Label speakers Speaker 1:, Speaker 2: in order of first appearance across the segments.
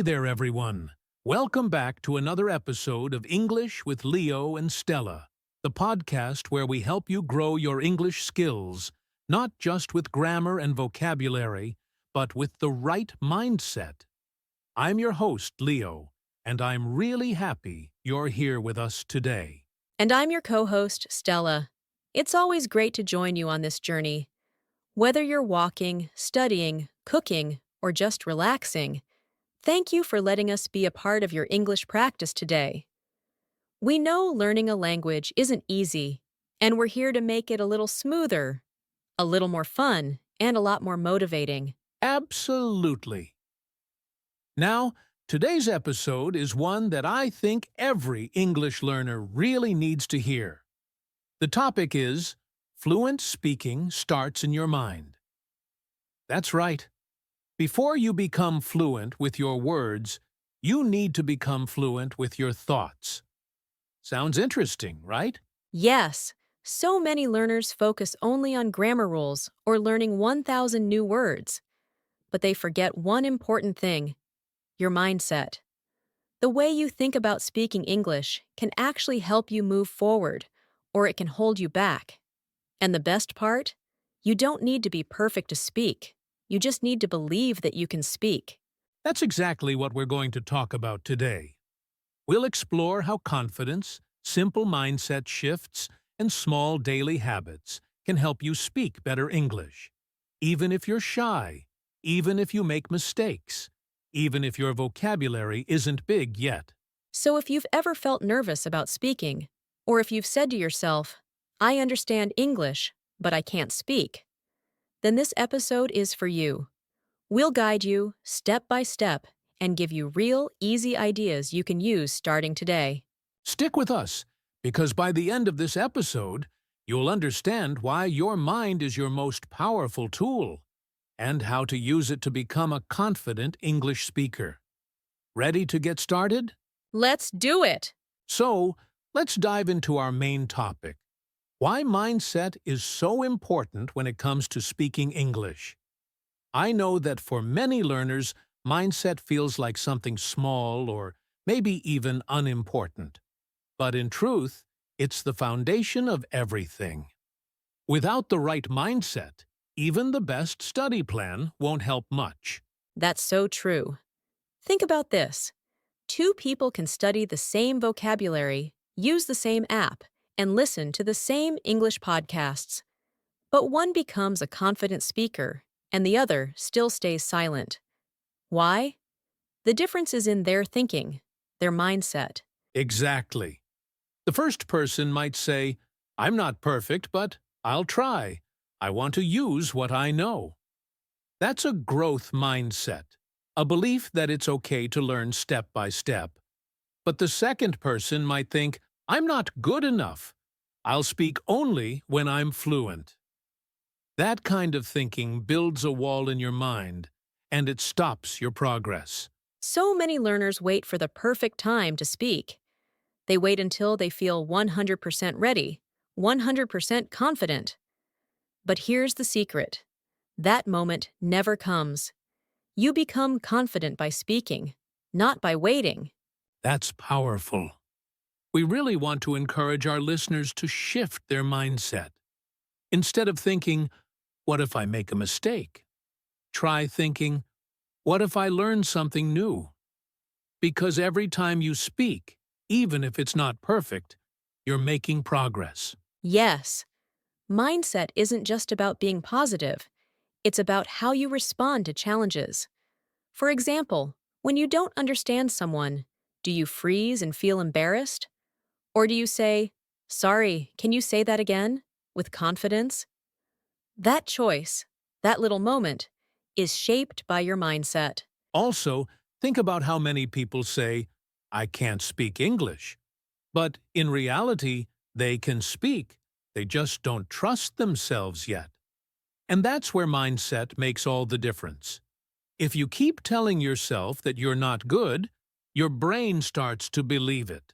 Speaker 1: there, everyone. Welcome back to another episode of English with Leo and Stella, the podcast where we help you grow your English skills, not just with grammar and vocabulary, but with the right mindset. I'm your host, Leo, and I'm really happy you're here with us today.
Speaker 2: And I'm your co-host, Stella. It's always great to join you on this journey. Whether you're walking, studying, cooking, or just relaxing, thank you for letting us be a part of your English practice today. We know learning a language isn't easy, and we're here to make it a little smoother, a little more fun, and a lot more motivating.
Speaker 1: Absolutely. Now, today's episode is one that I think every English learner really needs to hear. The topic is Fluent Speaking Starts in Your Mind. That's right. Before you become fluent with your words, you need to become fluent with your thoughts. Sounds interesting, right?
Speaker 2: Yes, so many learners focus only on grammar rules or learning 1,000 new words. But they forget one important thing: your mindset. The way you think about speaking English can actually help you move forward, or it can hold you back. And the best part? You don't need to be perfect to speak. You just need to believe that you can speak.
Speaker 1: That's exactly what we're going to talk about today. We'll explore how confidence, simple mindset shifts, and small daily habits can help you speak better English. Even if you're shy, even if you make mistakes, even if your vocabulary isn't big yet.
Speaker 2: So if you've ever felt nervous about speaking, or if you've said to yourself, "I understand English, but I can't speak," then this episode is for you. We'll guide you step by step and give you real, easy ideas you can use starting today.
Speaker 1: Stick with us, because by the end of this episode, you'll understand why your mind is your most powerful tool and how to use it to become a confident English speaker. Ready to get started?
Speaker 2: Let's do it!
Speaker 1: So, let's dive into our main topic: why mindset is so important when it comes to speaking English. I know that for many learners, mindset feels like something small or maybe even unimportant. But in truth, it's the foundation of everything. Without the right mindset, even the best study plan won't help much.
Speaker 2: That's so true. Think about this. Two people can study the same vocabulary, use the same app, and listen to the same English podcasts. But one becomes a confident speaker, and the other still stays silent. Why? The difference is in their thinking, their mindset.
Speaker 1: Exactly. The first person might say, "I'm not perfect, but I'll try. I want to use what I know." That's a growth mindset, a belief that it's okay to learn step by step. But the second person might think, "I'm not good enough. I'll speak only when I'm fluent." That kind of thinking builds a wall in your mind, and it stops your progress.
Speaker 2: So many learners wait for the perfect time to speak. They wait until they feel 100% ready, 100% confident. But here's the secret. That moment never comes. You become confident by speaking, not by waiting.
Speaker 1: That's powerful. We really want to encourage our listeners to shift their mindset. Instead of thinking, "What if I make a mistake?" Try thinking, "What if I learn something new?" Because every time you speak, even if it's not perfect, you're making progress.
Speaker 2: Yes, mindset isn't just about being positive. It's about how you respond to challenges. For example, when you don't understand someone, do you freeze and feel embarrassed? Or do you say, "Sorry, can you say that again?" with confidence? That choice, that little moment, is shaped by your mindset.
Speaker 1: Also, think about how many people say, "I can't speak English." But in reality, they can speak. They just don't trust themselves yet. And that's where mindset makes all the difference. If you keep telling yourself that you're not good, your brain starts to believe it.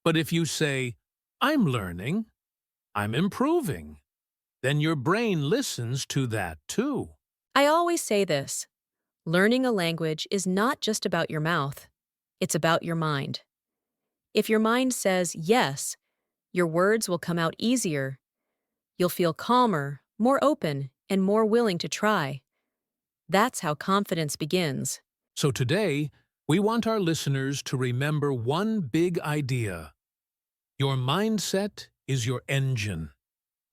Speaker 1: But if you say, "I'm learning, I'm improving," then your brain listens to that too.
Speaker 2: I always say this: Learning a language is not just about your mouth, it's about your mind. If your mind says yes, your words will come out easier. You'll feel calmer, more open, and more willing to try. That's how confidence begins.
Speaker 1: So today, we want our listeners to remember one big idea. Your mindset is your engine.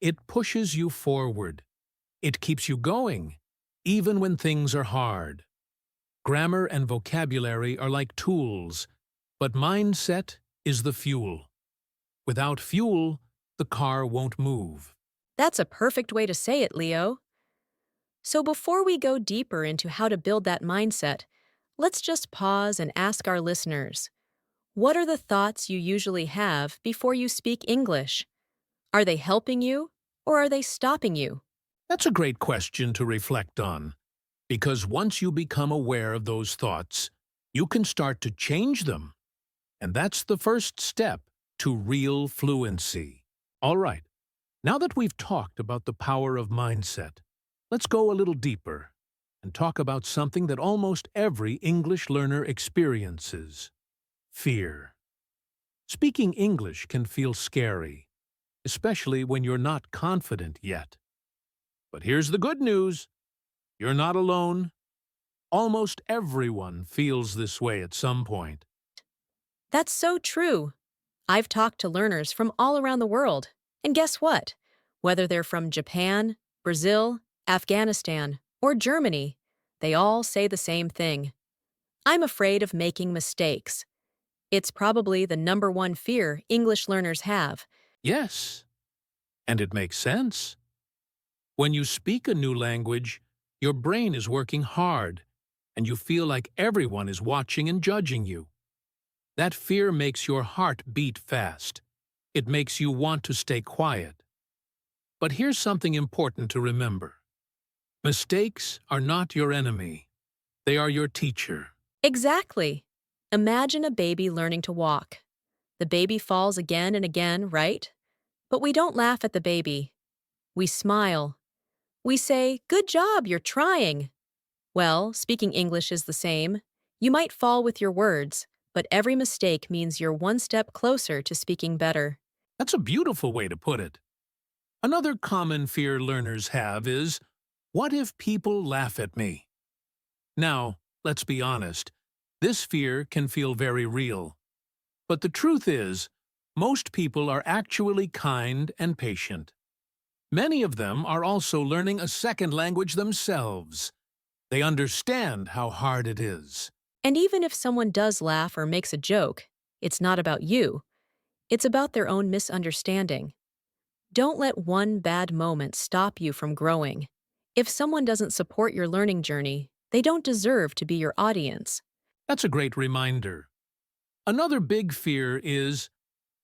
Speaker 1: It pushes you forward. It keeps you going, even when things are hard. Grammar and vocabulary are like tools, but mindset is the fuel. Without fuel, the car won't move.
Speaker 2: That's a perfect way to say it, Leo. So before we go deeper into how to build that mindset, let's just pause and ask our listeners, what are the thoughts you usually have before you speak English? Are they helping you or are they stopping you?
Speaker 1: That's a great question to reflect on, because once you become aware of those thoughts, you can start to change them. And that's the first step to real fluency. All right, now that we've talked about the power of mindset, let's go a little deeper and talk about something that almost every English learner experiences: fear. Speaking English can feel scary, especially when you're not confident yet. But here's the good news. You're not alone. Almost everyone feels this way at some point.
Speaker 2: That's so true. I've talked to learners from all around the world. And guess what? Whether they're from Japan, Brazil, Afghanistan, or Germany, they all say the same thing. I'm afraid of making mistakes. It's probably the number one fear English learners have.
Speaker 1: Yes, and it makes sense. When you speak a new language, your brain is working hard, and you feel like everyone is watching and judging you. That fear makes your heart beat fast. It makes you want to stay quiet. But here's something important to remember. Mistakes are not your enemy. They are your teacher.
Speaker 2: Exactly. Imagine a baby learning to walk. The baby falls again and again, right? But we don't laugh at the baby. We smile. We say, "Good job, you're trying." Well, speaking English is the same. You might fall with your words, but every mistake means you're one step closer to speaking better.
Speaker 1: That's a beautiful way to put it. Another common fear learners have is, what if people laugh at me? Now, let's be honest. This fear can feel very real. But the truth is, most people are actually kind and patient. Many of them are also learning a second language themselves. They understand how hard it is.
Speaker 2: And even if someone does laugh or makes a joke, it's not about you. It's about their own misunderstanding. Don't let one bad moment stop you from growing. If someone doesn't support your learning journey, they don't deserve to be your audience.
Speaker 1: That's a great reminder. Another big fear is,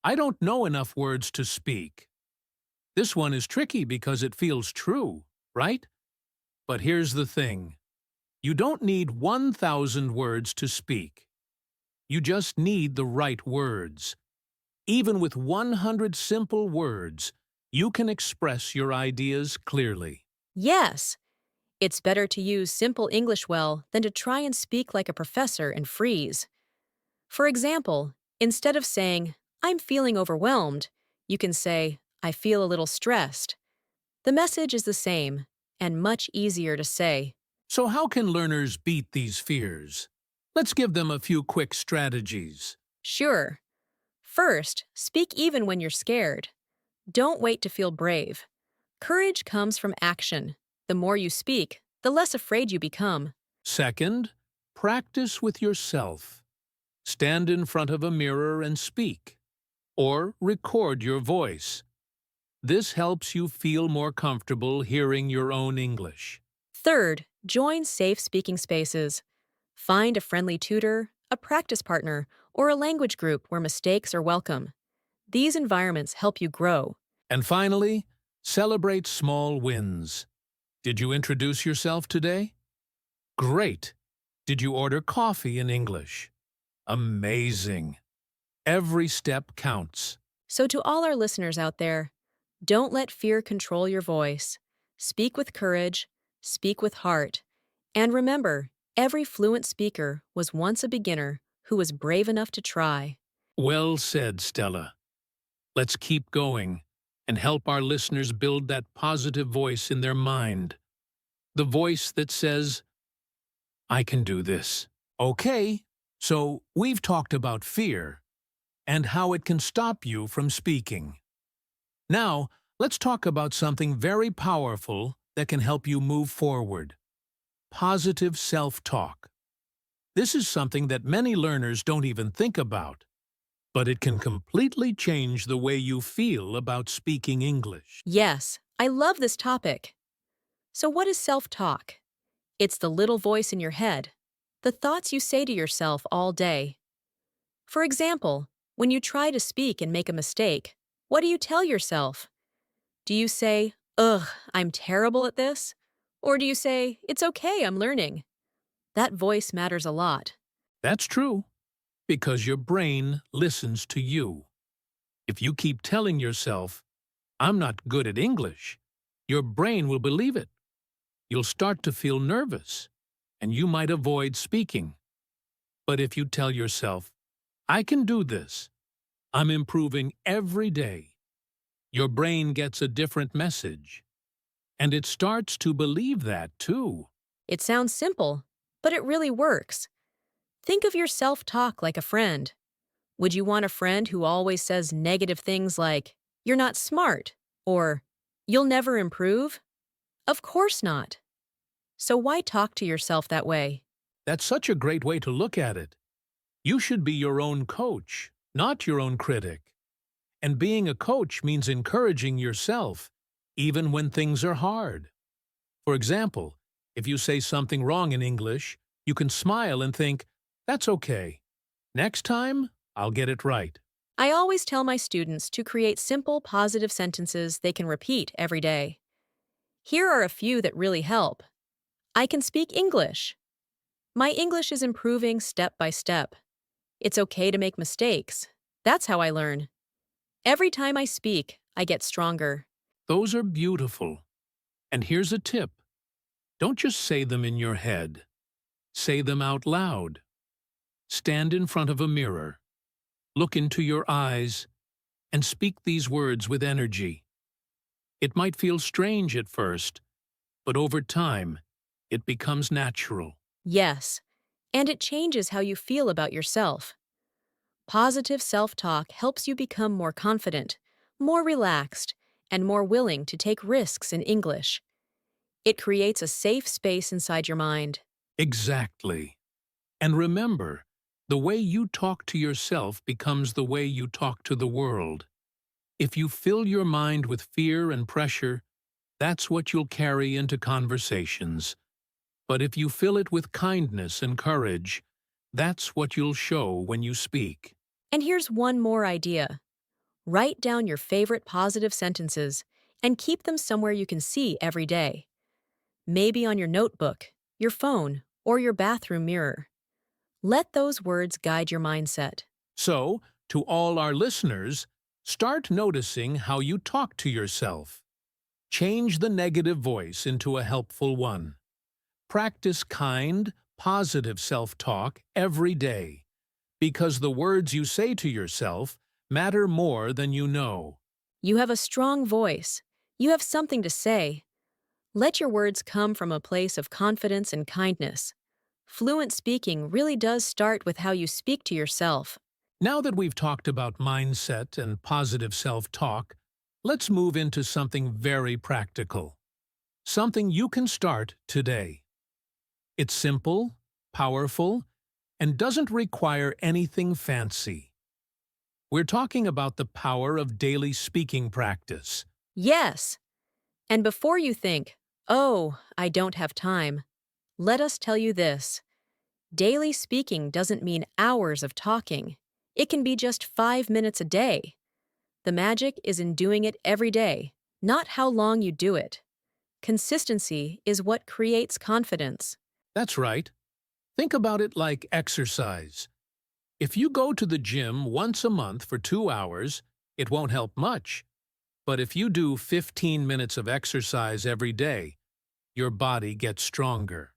Speaker 1: I don't know enough words to speak. This one is tricky because it feels true, right? But here's the thing. You don't need 1,000 words to speak. You just need the right words. Even with 100 simple words, you can express your ideas clearly.
Speaker 2: Yes, it's better to use simple English well than to try and speak like a professor and freeze. For example, instead of saying, "I'm feeling overwhelmed," you can say, "I feel a little stressed." The message is the same and much easier to say.
Speaker 1: So how can learners beat these fears? Let's give them a few quick strategies.
Speaker 2: Sure. First, speak even when you're scared. Don't wait to feel brave. Courage comes from action. The more you speak, the less afraid you become.
Speaker 1: Second, practice with yourself. Stand in front of a mirror and speak, or record your voice. This helps you feel more comfortable hearing your own English.
Speaker 2: Third, join safe speaking spaces. Find a friendly tutor, a practice partner, or a language group where mistakes are welcome. These environments help you grow.
Speaker 1: And finally, celebrate small wins. Did you introduce yourself today? Great! Did you order coffee in English? Amazing! Every step counts.
Speaker 2: So, to all our listeners out there, don't let fear control your voice. Speak with courage, speak with heart. And remember, Every fluent speaker was once a beginner who was brave enough to try.
Speaker 1: Well said, Stella. Let's keep going and help our listeners build that positive voice in their mind. The voice that says, I can do this. Okay, so we've talked about fear and how it can stop you from speaking. Now, let's talk about something very powerful that can help you move forward. Positive self-talk. This is something that many learners don't even think about, but it can completely change the way you feel about speaking English.
Speaker 2: Yes, I love this topic. So, what is self talk? It's the little voice in your head, the thoughts you say to yourself all day. For example, when you try to speak and make a mistake, what do you tell yourself? Do you say, ugh, I'm terrible at this? Or do you say, it's okay, I'm learning? That voice matters a lot.
Speaker 1: That's true, because your brain listens to you. If you keep telling yourself, I'm not good at English, your brain will believe it. You'll start to feel nervous, and you might avoid speaking. But if you tell yourself, I can do this, I'm improving every day, your brain gets a different message. And it starts to believe that, too.
Speaker 2: It sounds simple, but it really works. Think of your self talk like a friend. Would you want a friend who always says negative things like, you're not smart, or you'll never improve? Of course not. So why talk to yourself that way?
Speaker 1: That's such a great way to look at it. You should be your own coach, not your own critic. And being a coach means encouraging yourself, even when things are hard. For example, if you say something wrong in English, you can smile and think, that's okay. Next time, I'll get it right.
Speaker 2: I always tell my students to create simple, positive sentences they can repeat every day. Here are a few that really help. I can speak English. My English is improving step by step. It's okay to make mistakes. That's how I learn. Every time I speak, I get stronger.
Speaker 1: Those are beautiful. And here's a tip. Don't just say them in your head. Say them out loud. Stand in front of a mirror. Look into your eyes and speak these words with energy. It might feel strange at first, but over time, it becomes natural.
Speaker 2: Yes, and it changes how you feel about yourself. Positive self-talk helps you become more confident, more relaxed, and more willing to take risks in English. It creates a safe space inside your mind.
Speaker 1: Exactly. And remember, the way you talk to yourself becomes the way you talk to the world. If you fill your mind with fear and pressure, that's what you'll carry into conversations. But if you fill it with kindness and courage, that's what you'll show when you speak.
Speaker 2: And here's one more idea. Write down your favorite positive sentences and keep them somewhere you can see every day. Maybe on your notebook, your phone, or your bathroom mirror. Let those words guide your mindset.
Speaker 1: So, to all our listeners, start noticing how you talk to yourself. Change the negative voice into a helpful one. Practice kind, positive self-talk every day, because the words you say to yourself matter more than you know.
Speaker 2: You have a strong voice. You have something to say. Let your words come from a place of confidence and kindness. Fluent speaking really does start with how you speak to yourself.
Speaker 1: Now that we've talked about mindset and positive self-talk, let's move into something very practical. Something you can start today. It's simple, powerful, and doesn't require anything fancy. We're talking about the power of daily speaking practice.
Speaker 2: Yes. And before you think, oh, I don't have time, let us tell you this. Daily speaking doesn't mean hours of talking. It can be just 5 minutes a day. The magic is in doing it every day, not how long you do it. Consistency is what creates confidence.
Speaker 1: That's right. Think about it like exercise. If you go to the gym once a month for 2 hours, it won't help much. But if you do 15 minutes of exercise every day, your body gets stronger.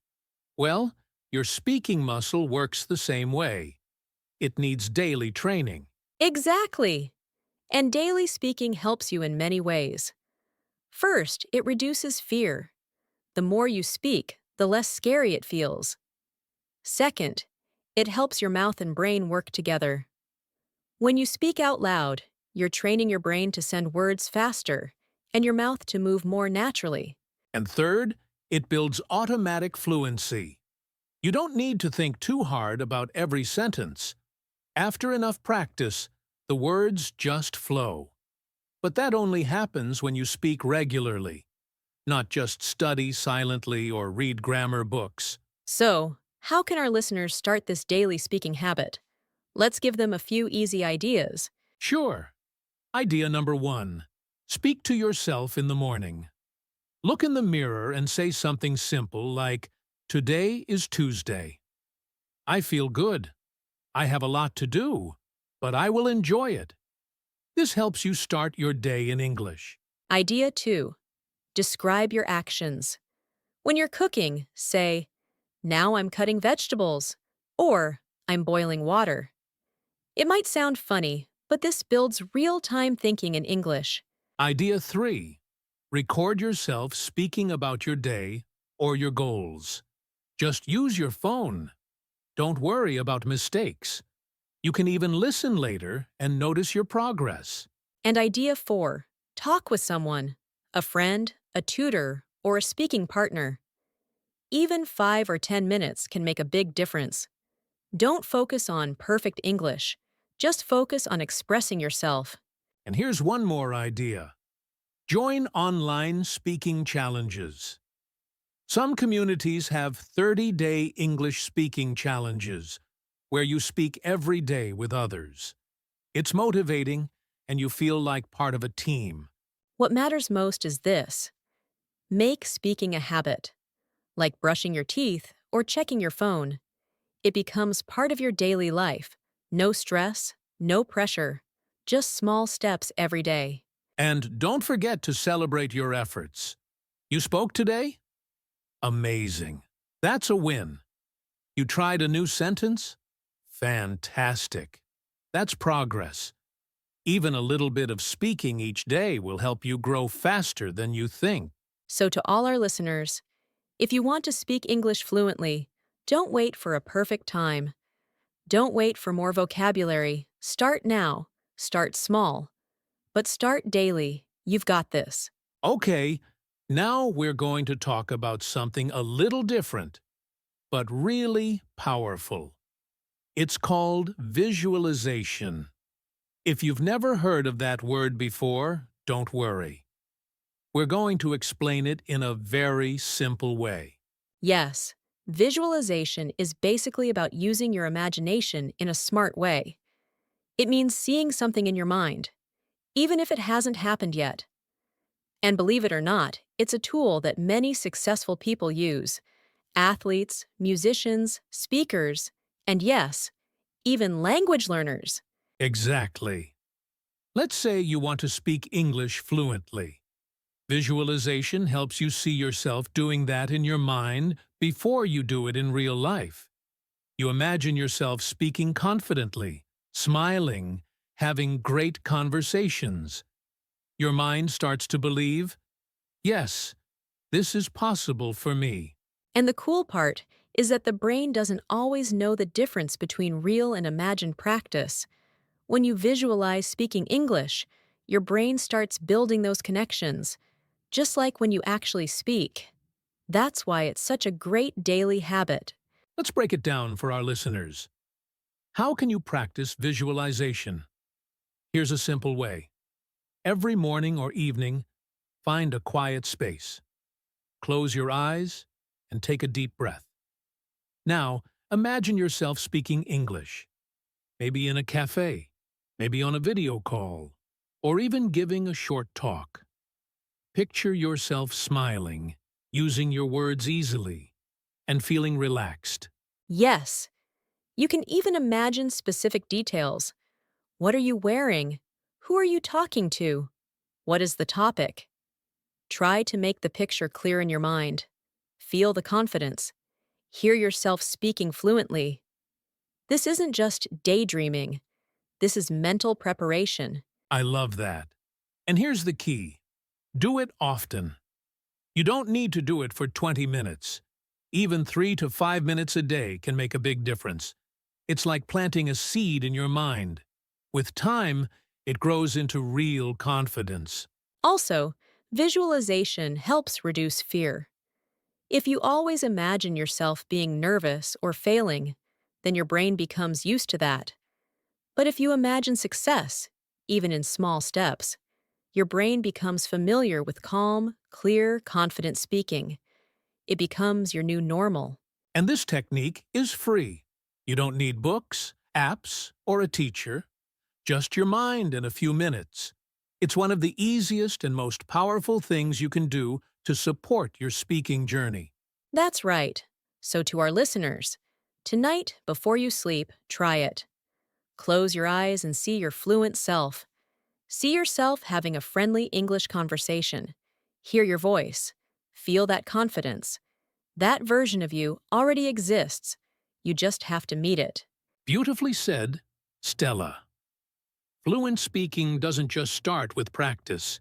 Speaker 1: Well, Your speaking muscle works the same way. It needs daily training.
Speaker 2: Exactly. And daily speaking helps you in many ways. First, it reduces fear. The more you speak, the less scary it feels. Second, it helps your mouth and brain work together. When you speak out loud, you're training your brain to send words faster and your mouth to move more naturally.
Speaker 1: And third, it builds automatic fluency. You don't need to think too hard about every sentence. After enough practice, the words just flow. But that only happens when you speak regularly, not just study silently or read grammar books.
Speaker 2: So, how can our listeners start this daily speaking habit? Let's give them a few easy ideas.
Speaker 1: Sure. Idea number 1. Speak to yourself in the morning. Look in the mirror and say something simple like, "Today is Tuesday. I feel good. I have a lot to do, but I will enjoy it." This helps you start your day in English.
Speaker 2: Idea 2. Describe your actions. When you're cooking, say, "Now I'm cutting vegetables," or "I'm boiling water." It might sound funny, but this builds real-time thinking in English.
Speaker 1: Idea 3. Record yourself speaking about your day or your goals. Just use your phone. Don't worry about mistakes. You can even listen later and notice your progress.
Speaker 2: And idea 4. Talk with someone, a friend, a tutor, or a speaking partner. Even 5 or 10 minutes can make a big difference. Don't focus on perfect English. Just focus on expressing yourself.
Speaker 1: And here's one more idea. Join online speaking challenges. Some communities have 30-day English speaking challenges where you speak every day with others. It's motivating and you feel like part of a team.
Speaker 2: What matters most is this. Make speaking a habit, like brushing your teeth or checking your phone. It becomes part of your daily life. No stress, no pressure, just small steps every day.
Speaker 1: And don't forget to celebrate your efforts. You spoke today? Amazing. That's a win. You tried a new sentence? Fantastic. That's progress. Even a little bit of speaking each day will help you grow faster than you think.
Speaker 2: So to all our listeners, if you want to speak English fluently, don't wait for a perfect time. Don't wait for more vocabulary. Start now. Start small. But start daily. You've got this.
Speaker 1: Okay, now we're going to talk about something a little different, but really powerful. It's called visualization. If you've never heard of that word before, don't worry. We're going to explain it in a very simple way.
Speaker 2: Yes, visualization is basically about using your imagination in a smart way. It means seeing something in your mind, even if it hasn't happened yet. And believe it or not, it's a tool that many successful people use. Athletes, musicians, speakers, and yes, even language learners.
Speaker 1: Exactly. Let's say you want to speak English fluently. Visualization helps you see yourself doing that in your mind before you do it in real life. You imagine yourself speaking confidently, smiling, having great conversations. Your mind starts to believe, yes, this is possible for me.
Speaker 2: And the cool part is that the brain doesn't always know the difference between real and imagined practice. When you visualize speaking English, your brain starts building those connections, just like when you actually speak. That's why it's such a great daily habit.
Speaker 1: Let's break it down for our listeners. How can you practice visualization? Here's a simple way. Every morning or evening, find a quiet space. Close your eyes and take a deep breath. Now, imagine yourself speaking English, maybe in a cafe, maybe on a video call, or even giving a short talk. Picture yourself smiling, using your words easily, and feeling relaxed.
Speaker 2: Yes, you can even imagine specific details. What are you wearing? Who are you talking to? What is the topic? Try to make the picture clear in your mind. Feel the confidence. Hear yourself speaking fluently. This isn't just daydreaming, this is mental preparation.
Speaker 1: I love that. And here's the key. Do it often. You don't need to do it for 20 minutes. Even 3 to 5 minutes a day can make a big difference. It's like planting a seed in your mind. With time, it grows into real confidence.
Speaker 2: Also, visualization helps reduce fear. If you always imagine yourself being nervous or failing, then your brain becomes used to that. But if you imagine success, even in small steps, your brain becomes familiar with calm, clear, confident speaking. It becomes your new normal.
Speaker 1: And this technique is free. You don't need books, apps, or a teacher. Just your mind in a few minutes. It's one of the easiest and most powerful things you can do to support your speaking journey.
Speaker 2: That's right. So, to our listeners, tonight, before you sleep, try it. Close your eyes and see your fluent self. See yourself having a friendly English conversation. Hear your voice. Feel that confidence. That version of you already exists. You just have to meet it.
Speaker 1: Beautifully said, Stella. Fluent speaking doesn't just start with practice.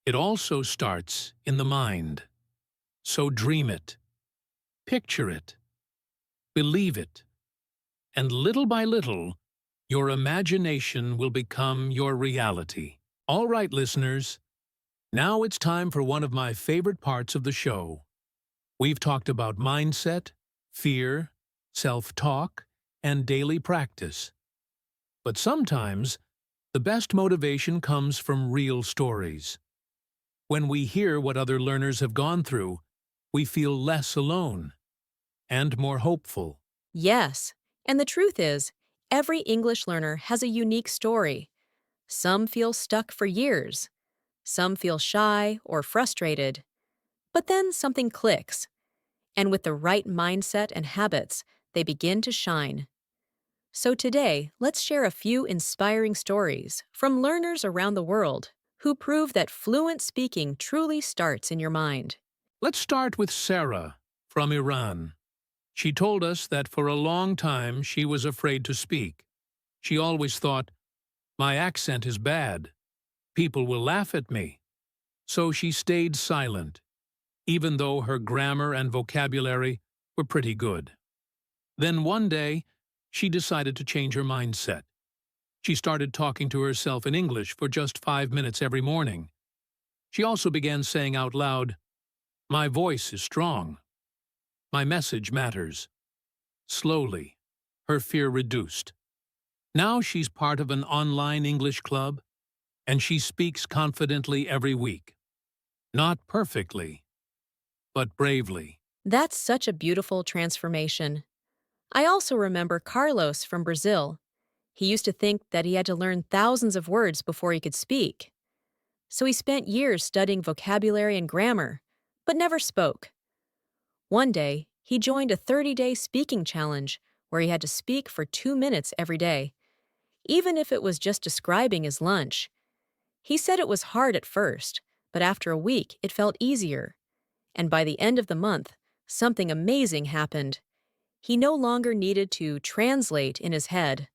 Speaker 1: It also starts in the mind. So dream it. Picture it. Believe it. And little by little, your imagination will become your reality. All right, listeners. Now it's time for one of my favorite parts of the show. We've talked about mindset, fear, self-talk, and daily practice. But sometimes, the best motivation comes from real stories. When we hear what other learners have gone through, we feel less alone and more hopeful.
Speaker 2: Yes, and the truth is, every English learner has a unique story. Some feel stuck for years. Some feel shy or frustrated. But then something clicks, and with the right mindset and habits, they begin to shine. So today, let's share a few inspiring stories from learners around the world who prove that fluent speaking truly starts in your mind.
Speaker 1: Let's start with Sarah from Iran. She told us that for a long time she was afraid to speak. She always thought, my accent is bad. People will laugh at me. So she stayed silent, even though her grammar and vocabulary were pretty good. Then one day, she decided to change her mindset. She started talking to herself in English for just 5 minutes every morning. She also began saying out loud, my voice is strong. My message matters. Slowly, her fear reduced. Now she's part of an online English club, and she speaks confidently every week. Not perfectly, but bravely.
Speaker 2: That's such a beautiful transformation. I also remember Carlos from Brazil. He used to think that he had to learn thousands of words before he could speak. So he spent years studying vocabulary and grammar, but never spoke. One day, he joined a 30-day speaking challenge where he had to speak for 2 minutes every day, even if it was just describing his lunch. He said it was hard at first, but after a week, it felt easier. And by the end of the month, something amazing happened. He no longer needed to translate in his head.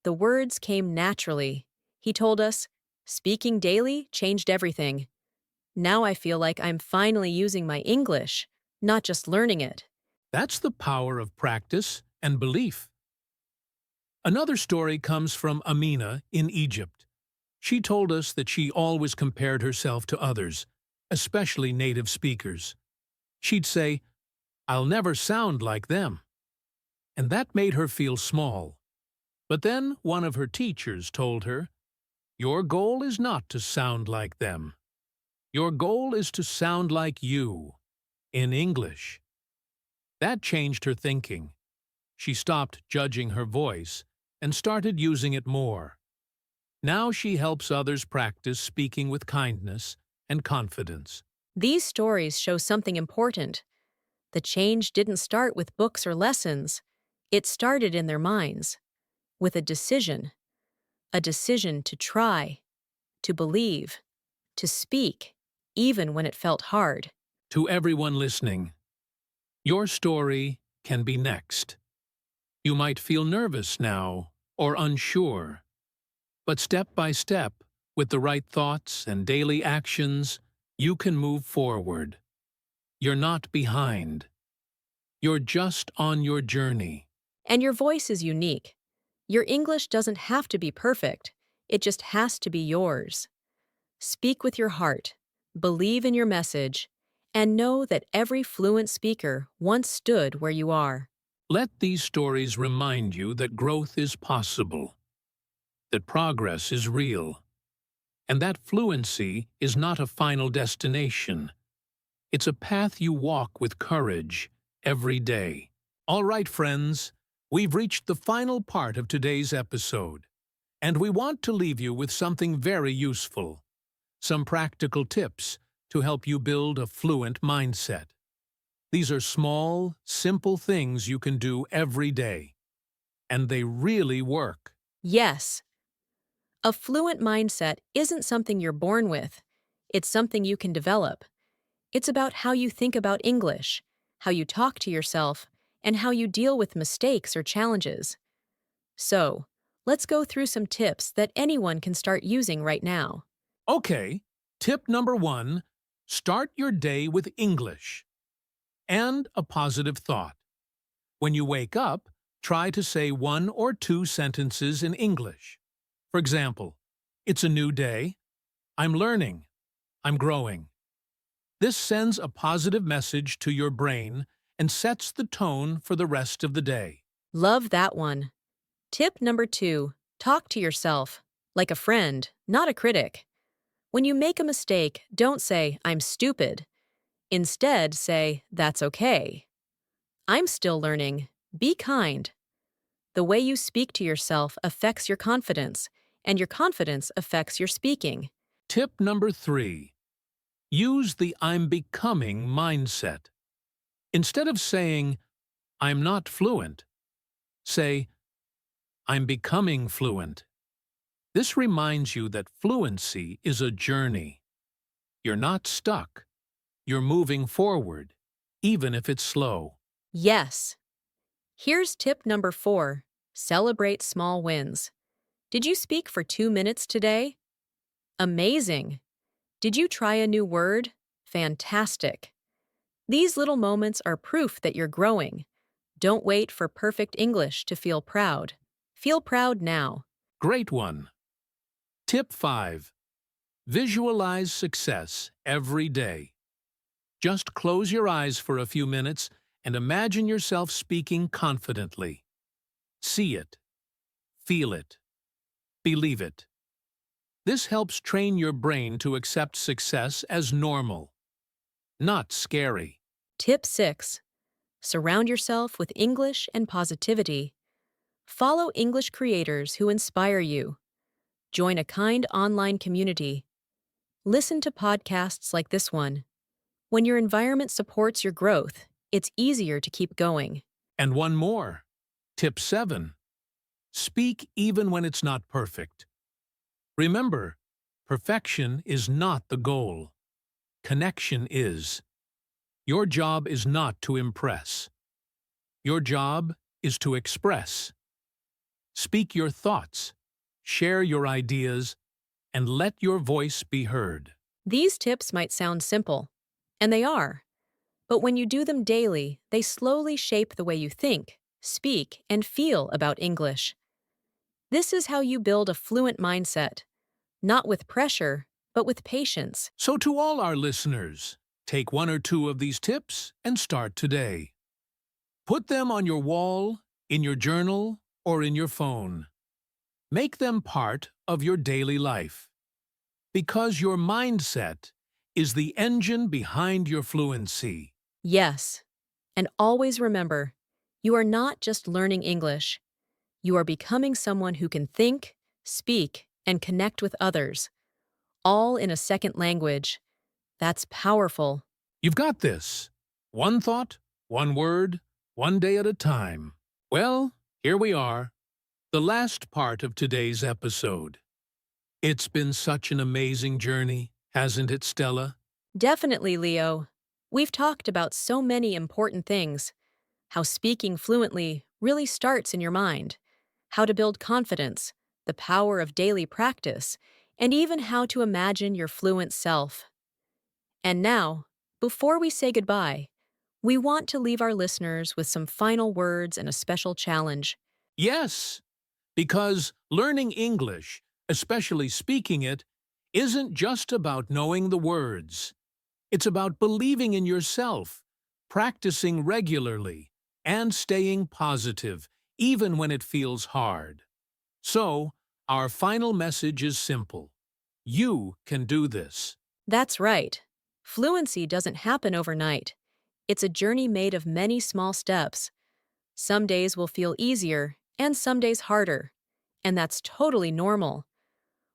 Speaker 2: The words came naturally. He told us, speaking daily changed everything. Now I feel like I'm finally using my English, not just learning it.
Speaker 1: That's the power of practice and belief. Another story comes from Amina in Egypt. She told us that she always compared herself to others, especially native speakers. She'd say, I'll never sound like them. And that made her feel small. But then one of her teachers told her, your goal is not to sound like them. Your goal is to sound like you, in English. That changed her thinking. She stopped judging her voice and started using it more. Now she helps others practice speaking with kindness and confidence.
Speaker 2: These stories show something important. The change didn't start with books or lessons. It started in their minds, with a decision to try, to believe, to speak, even when it felt hard.
Speaker 1: To everyone listening, your story can be next. You might feel nervous now or unsure, but step by step, with the right thoughts and daily actions, you can move forward. You're not behind. You're just on your journey.
Speaker 2: And your voice is unique. Your English doesn't have to be perfect, it just has to be yours. Speak with your heart, believe in your message, and know that every fluent speaker once stood where you are.
Speaker 1: Let these stories remind you that growth is possible, that progress is real, and that fluency is not a final destination. It's a path you walk with courage every day. All right, friends, we've reached the final part of today's episode, and we want to leave you with something very useful, some practical tips to help you build a fluent mindset. These are small, simple things you can do every day, and they really work.
Speaker 2: Yes, a fluent mindset isn't something you're born with, it's something you can develop. It's about how you think about English, how you talk to yourself, and how you deal with mistakes or challenges. So, let's go through some tips that anyone can start using right now.
Speaker 1: Okay, tip number 1, start your day with English and a positive thought. When you wake up, try to say 1 or 2 sentences in English. For example, it's a new day, I'm learning, I'm growing. This sends a positive message to your brain and sets the tone for the rest of the day.
Speaker 2: Love that one. Tip number 2, talk to yourself, like a friend, not a critic. When you make a mistake, don't say, I'm stupid. Instead, say, that's okay. I'm still learning. Be kind. The way you speak to yourself affects your confidence, and your confidence affects your speaking.
Speaker 1: Tip number 3, use the I'm becoming mindset. Instead of saying, I'm not fluent, say, I'm becoming fluent. This reminds you that fluency is a journey. You're not stuck. You're moving forward, even if it's slow.
Speaker 2: Yes. Here's tip number 4, celebrate small wins. Did you speak for 2 minutes today? Amazing. Did you try a new word? Fantastic. These little moments are proof that you're growing. Don't wait for perfect English to feel proud. Feel proud now.
Speaker 1: Great one. Tip 5. Visualize success every day. Just close your eyes for a few minutes and imagine yourself speaking confidently. See it, feel it, believe it. This helps train your brain to accept success as normal, not scary.
Speaker 2: Tip 6. Surround yourself with English and positivity. Follow English creators who inspire you. Join a kind online community. Listen to podcasts like this one. When your environment supports your growth, it's easier to keep going.
Speaker 1: And one more. Tip 7. Speak even when it's not perfect. Remember, perfection is not the goal. Connection is. Your job is not to impress. Your job is to express. Speak your thoughts, share your ideas, and let your voice be heard.
Speaker 2: These tips might sound simple, and they are. But when you do them daily, they slowly shape the way you think, speak, and feel about English. This is how you build a fluent mindset, not with pressure, but with patience.
Speaker 1: So to all our listeners, take 1 or 2 of these tips and start today. Put them on your wall, in your journal, or in your phone. Make them part of your daily life. Because your mindset is the engine behind your fluency.
Speaker 2: Yes, and always remember, you are not just learning English. You are becoming someone who can think, speak, and connect with others, all in a second language. That's powerful.
Speaker 1: You've got this. One thought, one word, one day at a time. Well, here we are, the last part of today's episode. It's been such an amazing journey, hasn't it, Stella?
Speaker 2: Definitely, Leo. We've talked about so many important things. how speaking fluently really starts in your mind, how to build confidence, the power of daily practice, and even how to imagine your fluent self. And now, before we say goodbye, we want to leave our listeners with some final words and a special challenge.
Speaker 1: Yes, because learning English, especially speaking it, isn't just about knowing the words. It's about believing in yourself, practicing regularly, and staying positive, even when it feels hard. So, our final message is simple. You can do this.
Speaker 2: That's right. Fluency doesn't happen overnight. It's a journey made of many small steps. Some days will feel easier, and some days harder. And that's totally normal.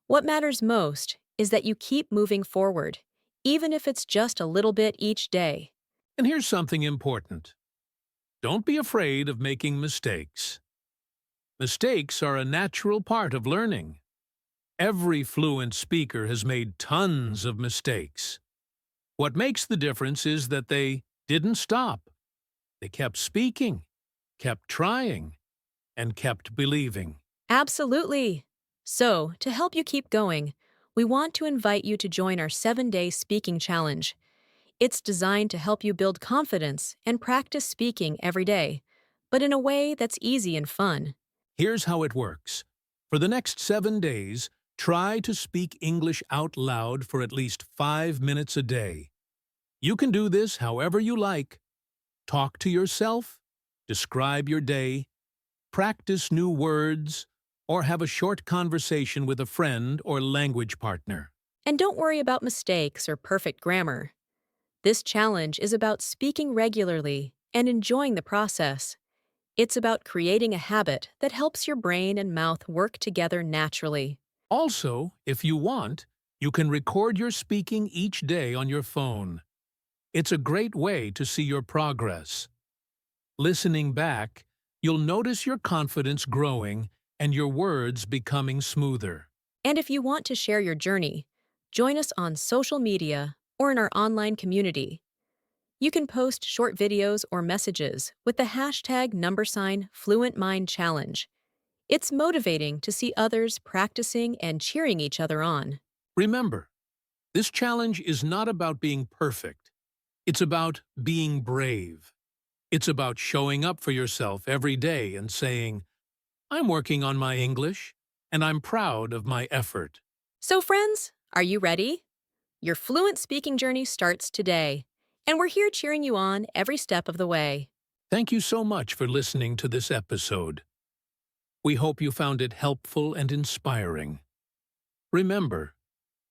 Speaker 2: What matters most is that you keep moving forward, even if it's just a little bit each day.
Speaker 1: And here's something important. Don't be afraid of making mistakes. Mistakes are a natural part of learning. Every fluent speaker has made tons of mistakes. What makes the difference is that they didn't stop. They kept speaking, kept trying, and kept believing.
Speaker 2: Absolutely. So, to help you keep going, we want to invite you to join our 7-day speaking challenge. It's designed to help you build confidence and practice speaking every day, but in a way that's easy and fun.
Speaker 1: Here's how it works. For the next 7 days, try to speak English out loud for at least 5 minutes a day. You can do this however you like. Talk to yourself, describe your day, practice new words, or have a short conversation with a friend or language partner.
Speaker 2: And don't worry about mistakes or perfect grammar. This challenge is about speaking regularly and enjoying the process. It's about creating a habit that helps your brain and mouth work together naturally.
Speaker 1: Also, if you want, you can record your speaking each day on your phone. It's a great way to see your progress. Listening back, you'll notice your confidence growing and your words becoming smoother.
Speaker 2: And if you want to share your journey, join us on social media or in our online community. You can post short videos or messages with the hashtag #FluentMindChallenge. It's motivating to see others practicing and cheering each other on.
Speaker 1: Remember, this challenge is not about being perfect. It's about being brave. It's about showing up for yourself every day and saying, I'm working on my English, and I'm proud of my effort.
Speaker 2: So, friends, are you ready? Your fluent speaking journey starts today, and we're here cheering you on every step of the way.
Speaker 1: Thank you so much for listening to this episode. We hope you found it helpful and inspiring. Remember,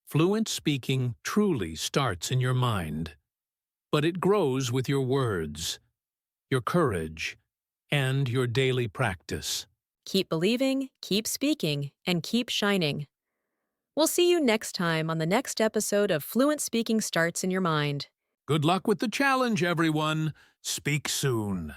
Speaker 1: fluent speaking truly starts in your mind, but it grows with your words, your courage, and your daily practice.
Speaker 2: Keep believing, keep speaking, and keep shining. We'll see you next time on the next episode of Fluent Speaking Starts in Your Mind.
Speaker 1: Good luck with the challenge, everyone. Speak soon.